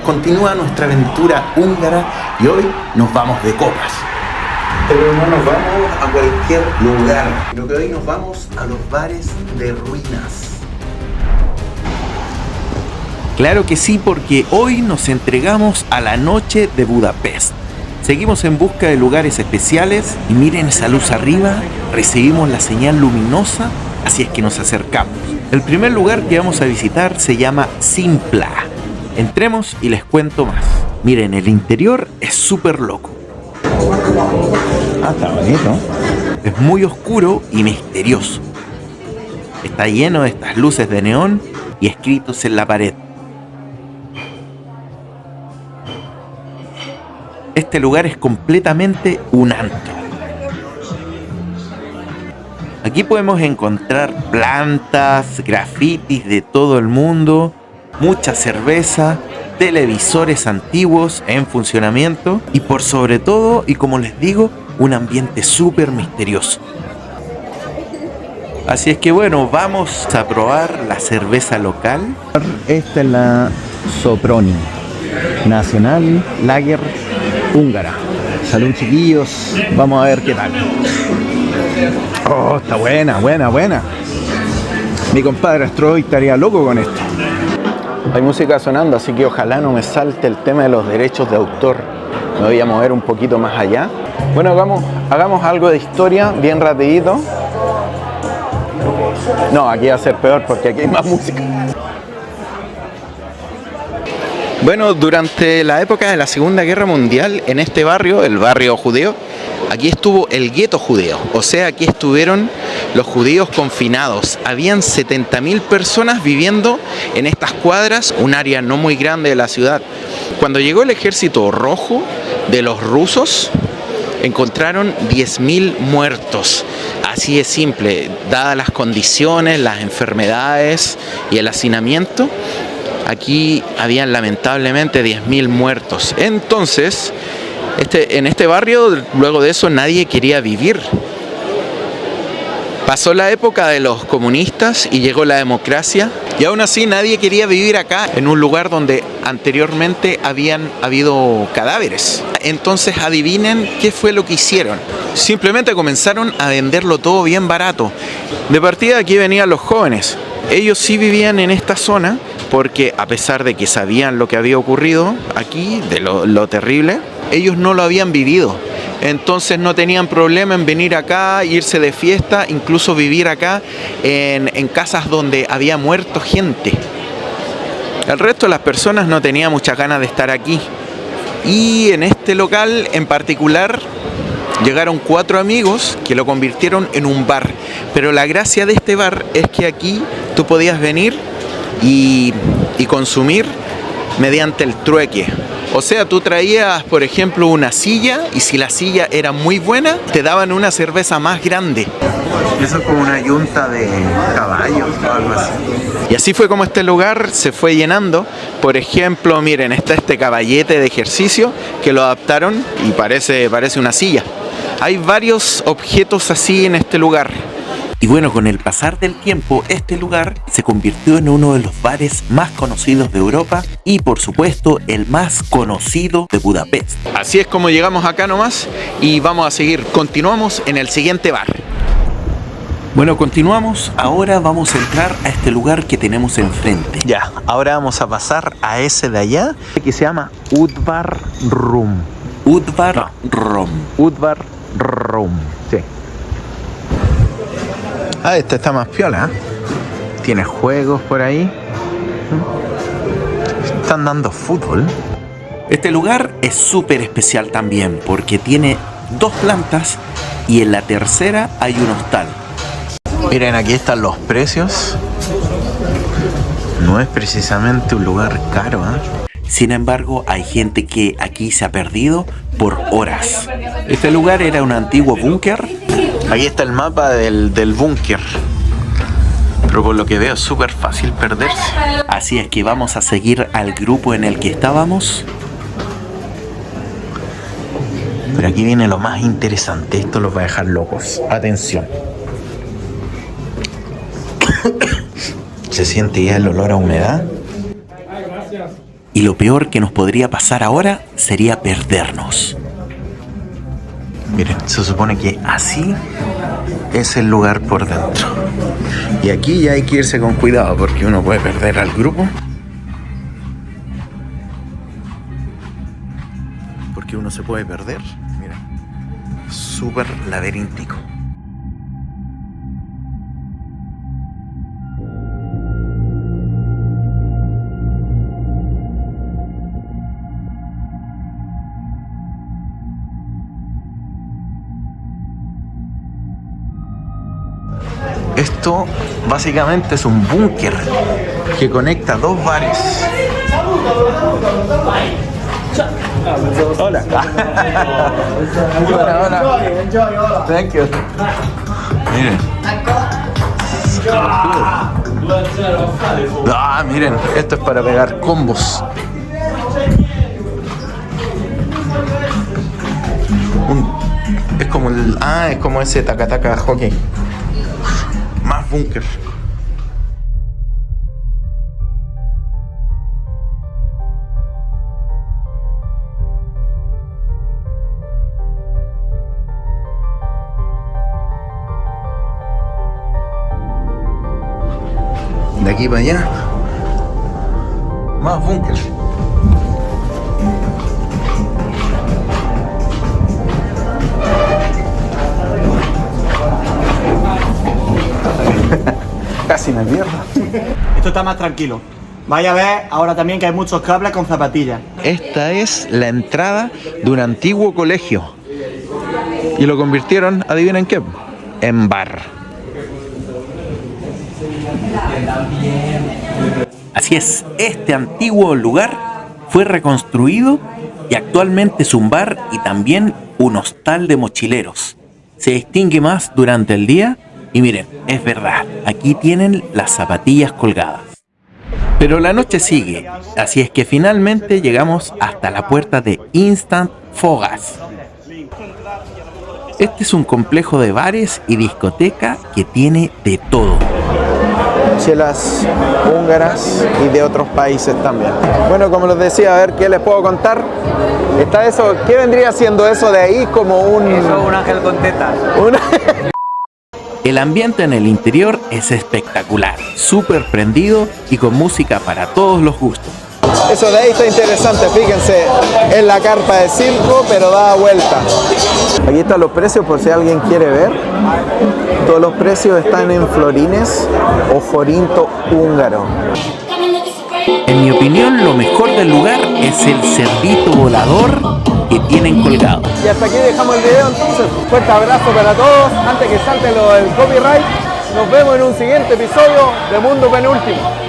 continúa nuestra aventura húngara y hoy nos vamos de copas. Pero no nos vamos a cualquier lugar, sino que hoy nos vamos a los bares de ruinas. Claro que sí, porque hoy nos entregamos a la noche de Budapest. Seguimos en busca de lugares especiales y miren esa luz arriba, recibimos la señal luminosa, así es que nos acercamos. El primer lugar que vamos a visitar se llama Simpla. Entremos y les cuento más. Miren, el interior es súper loco. Está bonito. Es muy oscuro y misterioso. Está lleno de estas luces de neón y escritos en la pared. Este lugar es completamente un antro. Aquí podemos encontrar plantas, grafitis de todo el mundo, mucha cerveza, televisores antiguos en funcionamiento y por sobre todo, y como les digo, un ambiente súper misterioso. Así es que bueno, vamos a probar la cerveza local. Esta es la Soproni, Nacional Lager húngara. Salud, chiquillos, vamos a ver qué tal. Oh, está buena. Mi compadre Astroy estaría loco con esto. Hay música sonando, así que ojalá no me salte el tema de los derechos de autor. Me voy a mover un poquito más allá. Bueno, hagamos algo de historia bien rapidito. No, aquí va a ser peor porque aquí hay más música. Bueno, durante la época de la Segunda Guerra Mundial, en este barrio, el barrio judío, aquí estuvo el gueto judío. O sea, aquí estuvieron los judíos confinados. Habían 70.000 personas viviendo en estas cuadras, un área no muy grande de la ciudad. Cuando llegó el ejército rojo de los rusos, encontraron 10.000 muertos. Así de simple, dadas las condiciones, las enfermedades y el hacinamiento. Aquí habían lamentablemente 10.000 muertos. Entonces, en este barrio, luego de eso, nadie quería vivir. Pasó la época de los comunistas y llegó la democracia. Y aún así nadie quería vivir acá, en un lugar donde anteriormente habían habido cadáveres. Entonces adivinen qué fue lo que hicieron. Simplemente comenzaron a venderlo todo bien barato. De partida aquí venían los jóvenes. Ellos sí vivían en esta zona porque a pesar de que sabían lo que había ocurrido aquí, de lo terrible, ellos no lo habían vivido. Entonces no tenían problema en venir acá, irse de fiesta, incluso vivir acá en casas donde había muerto gente. El resto de las personas no tenía muchas ganas de estar aquí. Y en este local en particular llegaron 4 amigos que lo convirtieron en un bar. Pero la gracia de este bar es que aquí tú podías venir y consumir mediante el trueque. O sea, tú traías, por ejemplo, una silla y si la silla era muy buena, te daban una cerveza más grande. Eso es como una yunta de caballos o algo así. Y así fue como este lugar se fue llenando. Por ejemplo, miren, está este caballete de ejercicio que lo adaptaron y parece una silla. Hay varios objetos así en este lugar. Y bueno, con el pasar del tiempo, este lugar se convirtió en uno de los bares más conocidos de Europa y, por supuesto, el más conocido de Budapest. Así es como llegamos acá nomás y vamos a seguir. Continuamos en el siguiente bar. Bueno, continuamos. Ahora vamos a entrar a este lugar que tenemos enfrente. Ya, ahora vamos a pasar a ese de allá que se llama Udvar Room. Udvar Room. Sí. Ah, este está más piola, ¿eh? Tiene juegos por ahí. Están dando fútbol. Este lugar es súper especial también porque tiene 2 plantas y en la tercera hay un hostal. Miren, aquí están los precios. No es precisamente un lugar caro, ¿eh? Sin embargo, hay gente que aquí se ha perdido por horas. Este lugar era un antiguo búnker. Aquí está el mapa del búnker. Pero por lo que veo es súper fácil perderse. Así es que vamos a seguir al grupo en el que estábamos. Pero aquí viene lo más interesante. Esto los va a dejar locos. Atención. Se siente ya el olor a humedad. y lo peor que nos podría pasar ahora sería perdernos. Miren, se supone que así es el lugar por dentro. Y aquí ya hay que irse con cuidado porque uno puede perder al grupo. Porque uno se puede perder. Miren, súper laberíntico. Esto básicamente es un búnker que conecta dos bares. Hola. Hola. Thank you. Miren. Ah, miren, esto es para pegar combos. Es como el. Ah, es como ese taca-taca hockey. Más búnker. De aquí para allá. Más búnker. Casi me pierdo. Esto está más tranquilo. Vaya a ver ahora también que hay muchos cables con zapatillas. Esta es la entrada de un antiguo colegio. Y lo convirtieron, adivinen qué, en bar. Así es, este antiguo lugar fue reconstruido y actualmente es un bar y también un hostal de mochileros. Se distingue más durante el día. Y miren, es verdad, aquí tienen las zapatillas colgadas. Pero la noche sigue, así es que finalmente llegamos hasta la puerta de Instant Fogas. Este es un complejo de bares y discoteca que tiene de todo. Chelas húngaras y de otros países también. Bueno, como les decía, a ver qué les puedo contar. Está eso, ¿qué vendría siendo eso de ahí? Como un... Eso es un ángel con tetas. El ambiente en el interior es espectacular, súper prendido y con música para todos los gustos. Eso de ahí está interesante, fíjense, es la carpa de circo, pero da vuelta. Aquí están los precios por si alguien quiere ver. Todos los precios están en florines o forinto húngaro. En mi opinión, lo mejor del lugar es el cerdito volador que tienen colgado. Y hasta aquí dejamos el video entonces. Fuerte abrazo para todos. Antes que salte lo del copyright, nos vemos en un siguiente episodio de Mundo Penúltimo.